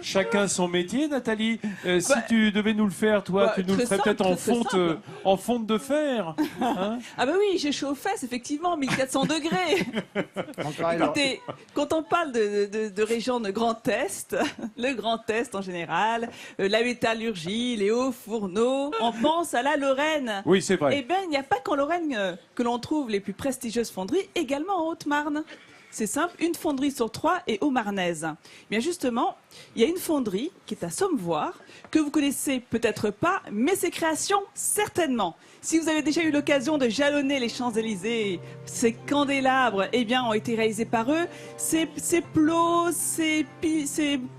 Chacun son métier, Nathalie. Si tu devais nous le faire, toi, tu nous le ferais peut-être en fonte de fer. Hein, ah bah oui, j'ai chaud aux fesses, effectivement, 1400 degrés. Écoutez, quand on parle de région de Grand Est, le Grand Est en général, la métallurgie, les hauts fourneaux, on pense à la Lorraine. oui, c'est vrai. Eh bien, il n'y a pas qu'en Lorraine que l'on trouve les plus prestigieuses fonderies, également en Haute-Marne. C'est simple, une fonderie sur 3 est haut-marnaise. Bien justement, il y a une fonderie qui est à Sommevoire, que vous connaissez peut-être pas, mais ses créations, certainement. Si vous avez déjà eu l'occasion de jalonner les Champs-Élysées, ces candélabres, eh bien, ont été réalisés par eux. Ces plots, ces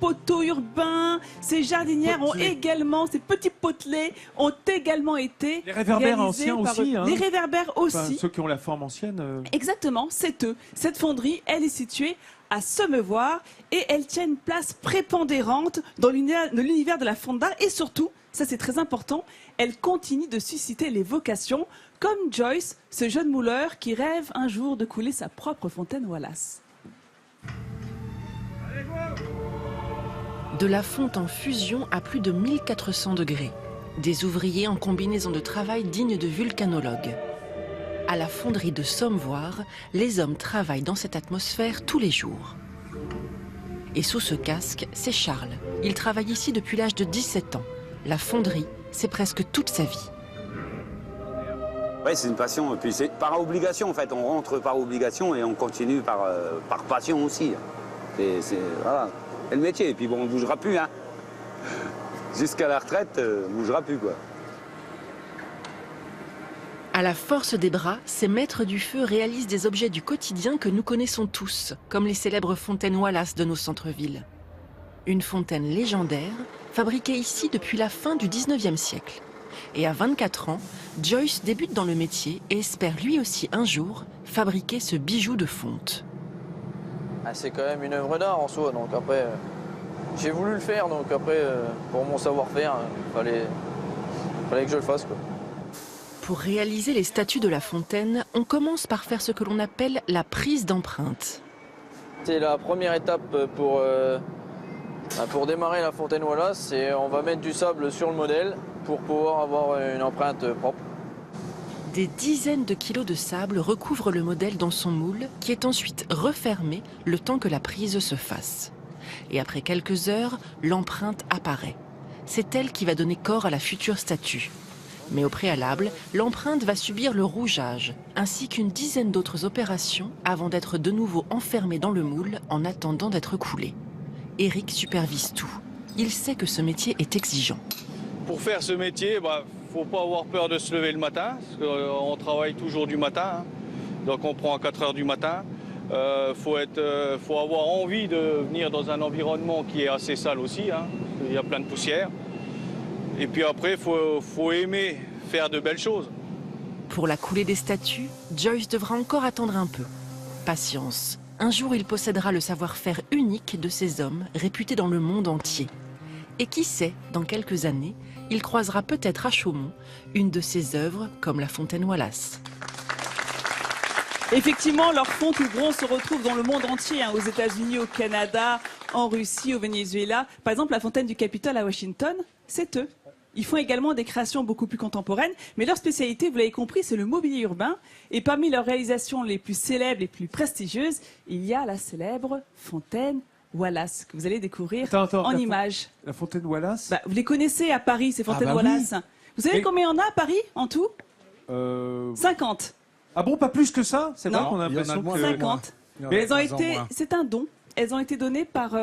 poteaux urbains, ces jardinières ont également, ces petits potelets ont également été les réverbères anciens par aussi. eux. Hein. Les réverbères aussi. Enfin, ceux qui ont la forme ancienne. Exactement, c'est eux. Cette fonderie, elle est située à Sommevoire et elle tient une place prépondérante dans l'univers de la fonte d'art et surtout, ça c'est très important, elle continue de susciter les vocations comme Joyce, ce jeune mouleur qui rêve un jour de couler sa propre fontaine Wallace. De la fonte en fusion à plus de 1400 degrés. Des ouvriers en combinaison de travail dignes de vulcanologues. À la fonderie de Sommevoire, les hommes travaillent dans cette atmosphère tous les jours. Et sous ce casque, c'est Charles. Il travaille ici depuis l'âge de 17 ans. La fonderie, c'est presque toute sa vie. Oui, c'est une passion, et puis c'est par obligation en fait. On rentre par obligation et on continue par passion aussi. Voilà, c'est le métier, et puis bon, on ne bougera plus. Hein. Jusqu'à la retraite, on ne bougera plus, quoi. À la force des bras, ces maîtres du feu réalisent des objets du quotidien que nous connaissons tous, comme les célèbres fontaines Wallace de nos centres-villes. Une fontaine légendaire, fabriquée ici depuis la fin du 19e siècle. Et à 24 ans, Joyce débute dans le métier et espère lui aussi un jour fabriquer ce bijou de fonte. Ah, c'est quand même une œuvre d'art en soi, donc après, j'ai voulu le faire, donc après, pour mon savoir-faire, fallait que je le fasse, quoi. Pour réaliser les statues de la fontaine, on commence par faire ce que l'on appelle la prise d'empreinte. C'est la première étape pour démarrer la fontaine Wallace, et on va mettre du sable sur le modèle pour pouvoir avoir une empreinte propre. Des dizaines de kilos de sable recouvrent le modèle dans son moule, qui est ensuite refermé le temps que la prise se fasse. Et après quelques heures, l'empreinte apparaît. C'est elle qui va donner corps à la future statue. Mais au préalable, l'empreinte va subir le rougeage, ainsi qu'une dizaine d'autres opérations avant d'être de nouveau enfermée dans le moule en attendant d'être coulée. Eric supervise tout. Il sait que ce métier est exigeant. Pour faire ce métier, faut pas avoir peur de se lever le matin, parce qu'on travaille toujours du matin, hein. Donc on prend à 4 heures du matin. Faut avoir envie de venir dans un environnement qui est assez sale aussi, hein. Il y a plein de poussière. Et puis après, faut aimer faire de belles choses. Pour la coulée des statues, Joyce devra encore attendre un peu. Patience. Un jour, il possédera le savoir-faire unique de ces hommes, réputés dans le monde entier. Et qui sait, dans quelques années, il croisera peut-être à Chaumont une de ses œuvres comme la fontaine Wallace. Effectivement, leurs fontes ou bronzes se retrouvent dans le monde entier, hein, aux États-Unis, au Canada, en Russie, au Venezuela. Par exemple, la fontaine du Capitole à Washington, c'est eux. Ils font également des créations beaucoup plus contemporaines, mais leur spécialité, vous l'avez compris, c'est le mobilier urbain. Et parmi leurs réalisations les plus célèbres, les plus prestigieuses, il y a la célèbre fontaine Wallace, que vous allez découvrir en images. La fontaine Wallace Vous les connaissez à Paris, ces fontaines Wallace. Oui. Vous savez combien il y en a à Paris, en tout 50. Ah bon, pas plus que ça? C'est vrai non, qu'on a l'impression que... 50. Mais c'est un don. Elles ont été données par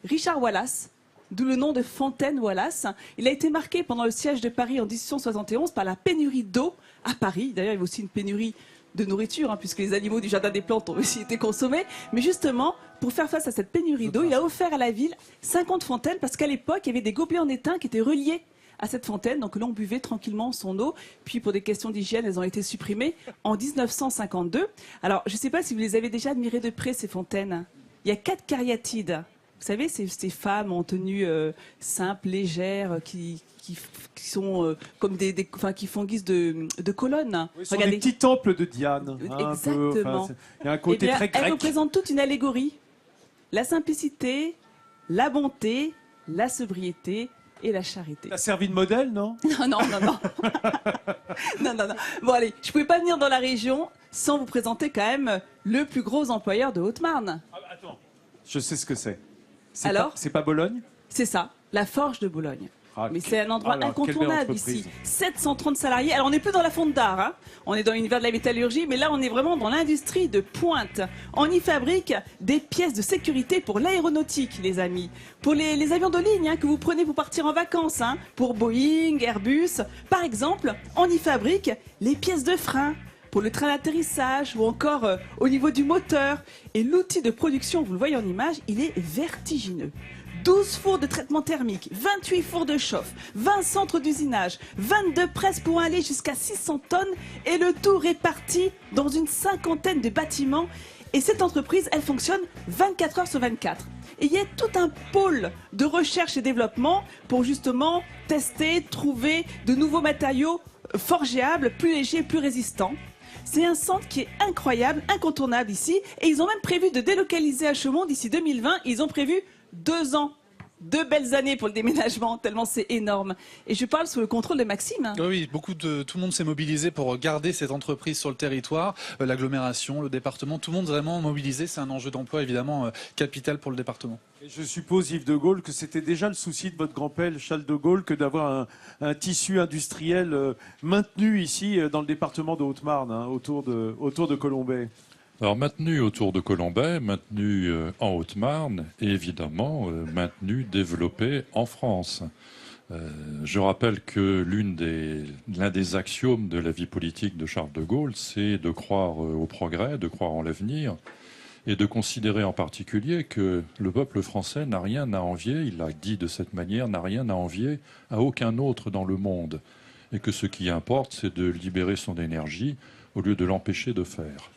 Richard Wallace, d'où le nom de fontaine Wallace. Il a été marqué pendant le siège de Paris en 1871 par la pénurie d'eau à Paris. D'ailleurs, il y avait aussi une pénurie de nourriture, hein, puisque les animaux du jardin des plantes ont aussi été consommés. Mais justement, pour faire face à cette pénurie d'eau, il a offert à la ville 50 fontaines, parce qu'à l'époque, il y avait des gobelets en étain qui étaient reliés à cette fontaine, donc l'on buvait tranquillement son eau. Puis pour des questions d'hygiène, elles ont été supprimées en 1952. Alors, je ne sais pas si vous les avez déjà admirées de près, ces fontaines. Il y a 4 cariatides. Vous savez, ces femmes en tenue simple, légère, qui sont comme qui font guise de colonnes. Oui, ce sont des petits temples de Diane. Exactement. Il y a un côté très grec. Elles représentent toute une allégorie. La simplicité, la bonté, la sobriété et la charité. T'as servi de modèle, non? Non, non, non, non. Non, non, non. Bon, allez, je ne pouvais pas venir dans la région sans vous présenter quand même le plus gros employeur de Haute-Marne. Ah, attends, je sais ce que c'est. Alors c'est pas Bologne? C'est ça, la Forge de Bologne. Ah, Mais c'est un endroit alors, quelle belle incontournable entreprise. ici. 730 salariés. Alors on n'est plus dans la fonte d'art, hein. On est dans l'univers de la métallurgie, mais là on est vraiment dans l'industrie de pointe. On y fabrique des pièces de sécurité pour l'aéronautique, les amis. Pour les avions de ligne que vous prenez pour partir en vacances, pour Boeing, Airbus. Par exemple, on y fabrique les pièces de frein pour le train d'atterrissage ou encore au niveau du moteur. Et l'outil de production, vous le voyez en image, il est vertigineux. 12 fours de traitement thermique, 28 fours de chauffe, 20 centres d'usinage, 22 presses pour aller jusqu'à 600 tonnes et le tout réparti dans une 50aine de bâtiments. Et cette entreprise, elle fonctionne 24 heures sur 24. Et il y a tout un pôle de recherche et développement pour justement tester, trouver de nouveaux matériaux forgeables, plus légers, plus résistants. C'est un centre qui est incroyable, incontournable ici. Et ils ont même prévu de délocaliser à Chaumont d'ici 2020. Ils ont prévu 2 ans. 2 belles années pour le déménagement, tellement c'est énorme. Et je parle sous le contrôle de Maxime. Oui, tout le monde s'est mobilisé pour garder cette entreprise sur le territoire, l'agglomération, le département, tout le monde vraiment mobilisé. C'est un enjeu d'emploi évidemment capital pour le département. Et je suppose, Yves de Gaulle, que c'était déjà le souci de votre grand-père Charles de Gaulle que d'avoir un tissu industriel maintenu ici dans le département de Haute-Marne, autour de Colombey. Alors maintenu autour de Colombey, maintenu en Haute-Marne et évidemment maintenu, développé en France. Je rappelle que l'un des axiomes de la vie politique de Charles de Gaulle, c'est de croire au progrès, de croire en l'avenir et de considérer en particulier que le peuple français n'a rien à envier, il l'a dit de cette manière, n'a rien à envier à aucun autre dans le monde. Et que ce qui importe, c'est de libérer son énergie au lieu de l'empêcher de faire.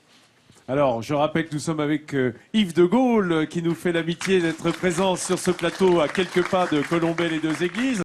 Alors, je rappelle que nous sommes avec Yves de Gaulle qui nous fait l'amitié d'être présent sur ce plateau à quelques pas de Colombey les Deux Églises.